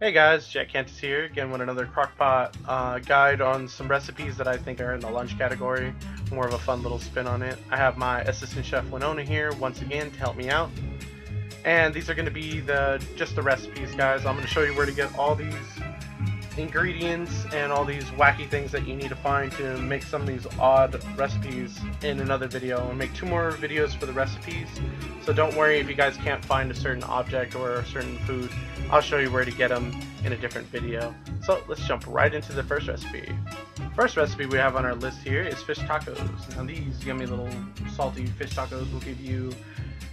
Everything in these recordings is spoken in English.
Hey guys, Jack Kantus here, again with another Crockpot guide on some recipes that I think are in the lunch category, more of a fun little spin on it. I have my assistant chef Winona here once again to help me out, and these are going to be just the recipes, guys. I'm going to show you where to get all these ingredients and all these wacky things that you need to find to make some of these odd recipes in another video. I'll make 2 more videos for the recipes, so don't worry if you guys can't find a certain object or a certain food. I'll show you where to get them in a different video. So let's jump right into the first recipe. First recipe we have on our list here is fish tacos. Now these yummy little salty fish tacos will give you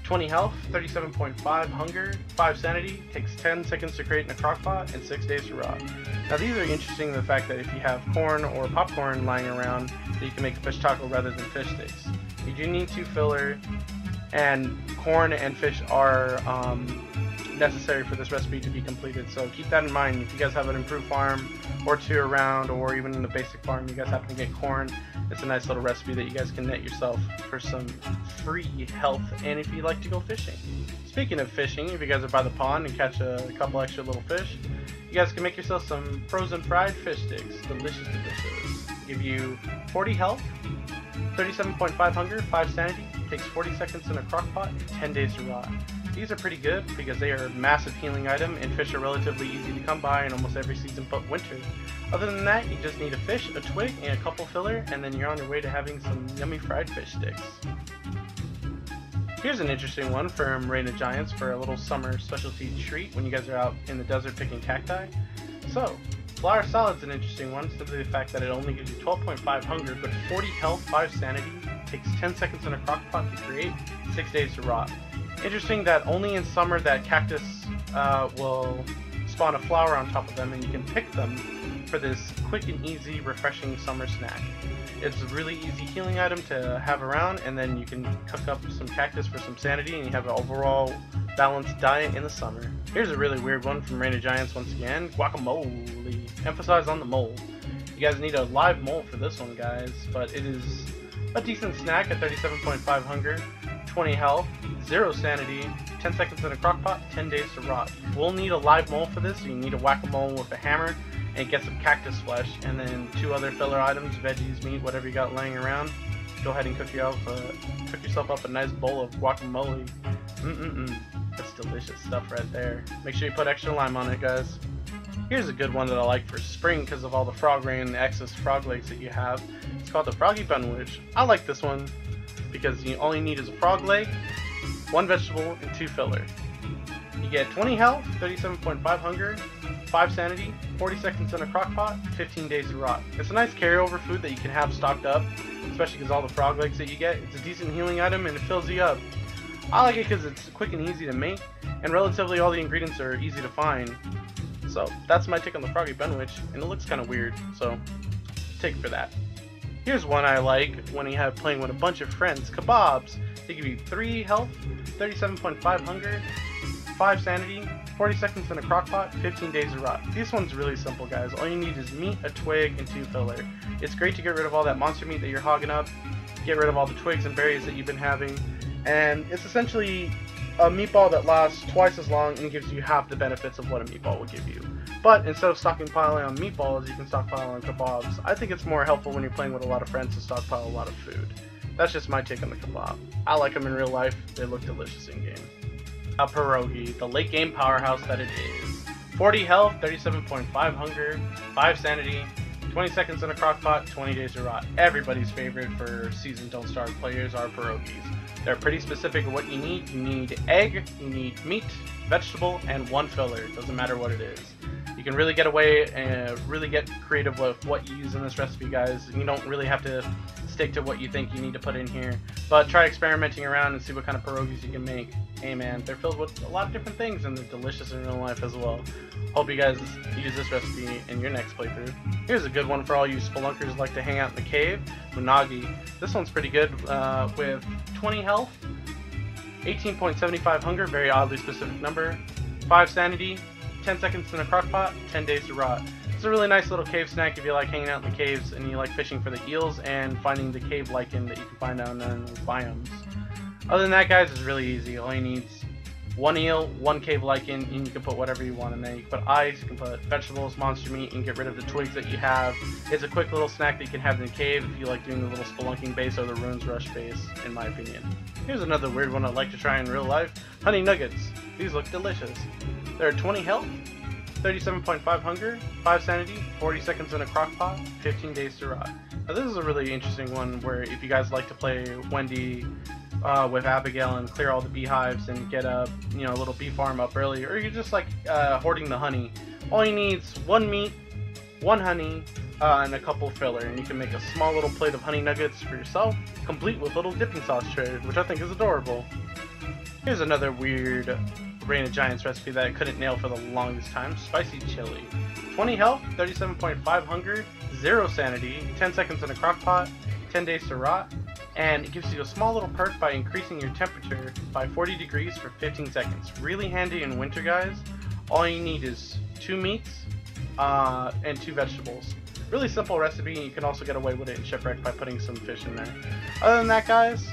20 health, 37.5 hunger, 5 sanity, takes 10 seconds to create in a crock pot, and 6 days to rot. Now these are interesting in the fact that if you have corn or popcorn lying around, that you can make a fish taco rather than fish sticks. You do need 2 filler, and corn and fish are necessary for this recipe to be completed, so keep that in mind. If you guys have an improved farm or 2 around, or even in the basic farm you guys happen to get corn, it's a nice little recipe that you guys can net yourself for some free health, and if you like to go fishing. Speaking of fishing, if you guys are by the pond and catch a couple extra little fish, you guys can make yourself some frozen fried fish sticks. Delicious, delicious. Give you 40 health, 37.5 hunger, 5 sanity, takes 40 seconds in a crock pot, 10 days to rot. These are pretty good because they are a massive healing item, and fish are relatively easy to come by in almost every season but winter. Other than that, you just need a fish, a twig, and a couple filler, and then you're on your way to having some yummy fried fish sticks. Here's an interesting one from Reign of Giants for a little summer specialty treat when you guys are out in the desert picking cacti. So, flour salad's an interesting one, simply the fact that it only gives you 12.5 hunger, but 40 health, 5 sanity, takes 10 seconds in a crock pot to create, 6 days to rot. Interesting that only in summer that cactus will spawn a flower on top of them, and you can pick them for this quick and easy, refreshing summer snack. It's a really easy healing item to have around, and then you can cook up some cactus for some sanity, and you have an overall balanced diet in the summer. Here's a really weird one from Reign of Giants once again, guacamole. Emphasize on the mole. You guys need a live mole for this one, guys, but it is a decent snack at 37.5 hunger, 20 health, 0 sanity, 10 seconds in a crock pot, 10 days to rot. You will need a live mole for this, so you need a whack-a-mole with a hammer and get some cactus flesh, and then 2 other filler items, veggies, meat, whatever you got laying around. Go ahead and cook yourself up a nice bowl of guacamole. That's delicious stuff right there. Make sure you put extra lime on it, guys. Here's a good one that I like for spring because of all the frog rain and the excess frog legs that you have. It's called the Froggle Bunwich. I like this one because you only need is a frog leg, 1 vegetable, and 2 filler. You get 20 health, 37.5 hunger, 5 sanity, 40 seconds in a crock pot, 15 days to rot. It's a nice carryover food that you can have stocked up, especially because all the frog legs that you get. It's a decent healing item and it fills you up. I like it because it's quick and easy to make, and relatively all the ingredients are easy to find. So that's my take on the Froggle Bunwich, and it looks kind of weird, so take it for that. Here's one I like when you have playing with a bunch of friends, Kabobs. They give you 3 health, 37.5 hunger, 5 sanity, 40 seconds in a crock pot, 15 days to rot. This one's really simple, guys. All you need is meat, a twig, and 2 filler. It's great to get rid of all that monster meat that you're hogging up, get rid of all the twigs and berries that you've been having, and it's essentially a meatball that lasts twice as long and gives you half the benefits of what a meatball would give you. But instead of stockpiling on meatballs, you can stockpile on kebabs. I think it's more helpful when you're playing with a lot of friends to stockpile a lot of food. That's just my take on the kebab. I like them in real life. They look delicious in game. A pierogi, the late game powerhouse that it is. 40 health, 37.5 hunger, 5 sanity, 20 seconds in a crock pot, 20 days to rot. Everybody's favorite for season don't start players are pierogis. They're pretty specific of what you need. You need egg, you need meat, vegetable, and 1 filler. It doesn't matter what it is. You can really get away and really get creative with what you use in this recipe, guys. You don't really have to stick to what you think you need to put in here, but try experimenting around and see what kind of pierogis you can make. Hey man, they're filled with a lot of different things, and they're delicious in real life as well. Hope you guys use this recipe in your next playthrough. Here's a good one for all you spelunkers who like to hang out in the cave, Unagi. This one's pretty good with 20 health, 18.75 hunger, very oddly specific number, 5 sanity, 10 seconds in a crock pot, 10 days to rot. It's a really nice little cave snack if you like hanging out in the caves and you like fishing for the eels and finding the cave lichen that you can find down in the biomes. Other than that, guys, it's really easy. All you need is 1 eel, 1 cave lichen, and you can put whatever you want in there. You can put ice, you can put vegetables, monster meat, and get rid of the twigs that you have. It's a quick little snack that you can have in the cave if you like doing the little spelunking base or the ruins rush base, in my opinion. Here's another weird one I'd like to try in real life. Honey nuggets. These look delicious. They're 20 health, 37.5 hunger, 5 sanity, 40 seconds in a crock pot, 15 days to rot. Now this is a really interesting one where if you guys like to play Wendy with Abigail and clear all the beehives and get a little bee farm up early, or you're just like hoarding the honey, all you need is 1 meat, 1 honey, and a couple filler, and you can make a small little plate of honey nuggets for yourself, complete with little dipping sauce tray, which I think is adorable. Here's another weird Reign of Giants recipe that I couldn't nail for the longest time. Spicy chili. 20 health, 37.5 hunger, 0 sanity, 10 seconds in a crock pot, 10 days to rot, and it gives you a small little perk by increasing your temperature by 40 degrees for 15 seconds. Really handy in winter, guys. All you need is 2 meats and 2 vegetables. Really simple recipe, and you can also get away with it in Shipwreck by putting some fish in there. Other than that, guys,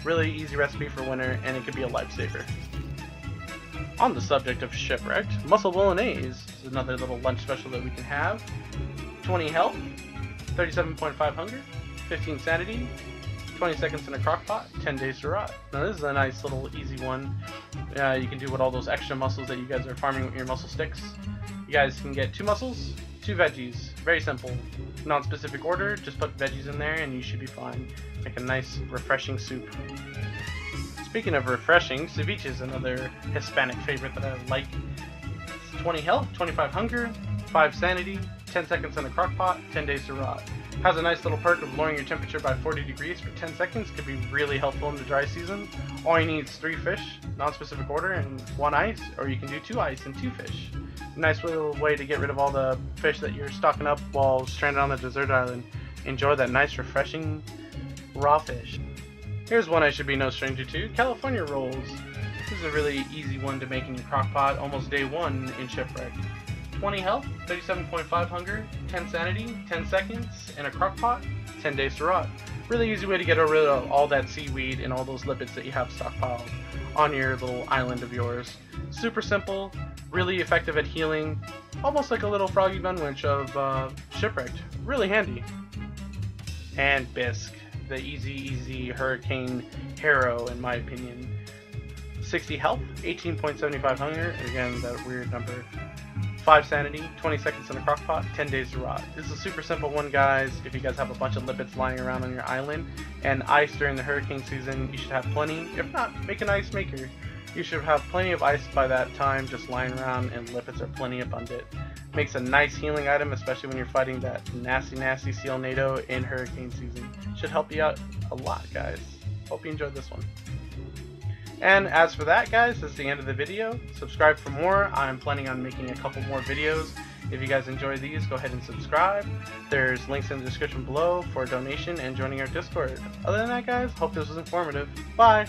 really easy recipe for winter, and it could be a lifesaver. On the subject of Shipwrecked, Mussel Bouillabaise is another little lunch special that we can have. 20 health, 37.5 hunger, 15 sanity, 20 seconds in a crock pot, 10 days to rot. Now this is a nice little easy one. You can do with all those extra mussels that you guys are farming with your mussel sticks. You guys can get 2 mussels, 2 veggies. Very simple. Non-specific order, just put veggies in there and you should be fine. Make a nice refreshing soup. Speaking of refreshing, ceviche is another Hispanic favorite that I like. It's 20 health, 25 hunger, 5 sanity, 10 seconds in a crock pot, 10 days to rot. Has a nice little perk of lowering your temperature by 40 degrees for 10 seconds. Could be really helpful in the dry season. All you need is 3 fish, non-specific order, and 1 ice, or you can do 2 ice and 2 fish. Nice little way to get rid of all the fish that you're stocking up while stranded on the desert island. Enjoy that nice, refreshing raw fish. Here's one I should be no stranger to, California rolls. This is a really easy one to make in your crock pot, almost day 1 in Shipwreck. 20 health, 37.5 hunger, 10 sanity, 10 seconds in a crock pot, 10 days to rot. Really easy way to get rid of all that seaweed and all those lipids that you have stockpiled on your little island of yours. Super simple, really effective at healing, almost like a little Froggle Bunwich of Shipwrecked. Really handy. And Bisque, the easy hurricane hero in my opinion. 60 health, 18.75 hunger, again that weird number, 5 sanity, 20 seconds in a crock pot, 10 days to rot. This is a super simple one, guys. If you guys have a bunch of lipids lying around on your island and ice during the hurricane season, you should have plenty. If not, make an ice maker. You should have plenty of ice by that time just lying around, and lipids are plenty abundant. Makes a nice healing item, especially when you're fighting that nasty seal NATO in hurricane season. Should help you out a lot, guys. Hope you enjoyed this one. And as for that, guys, that's the end of the video. Subscribe for more. I'm planning on making a couple more videos. If you guys enjoy these, go ahead and subscribe. There's links in the description below for a donation and joining our Discord. Other than that, guys, hope this was informative. Bye!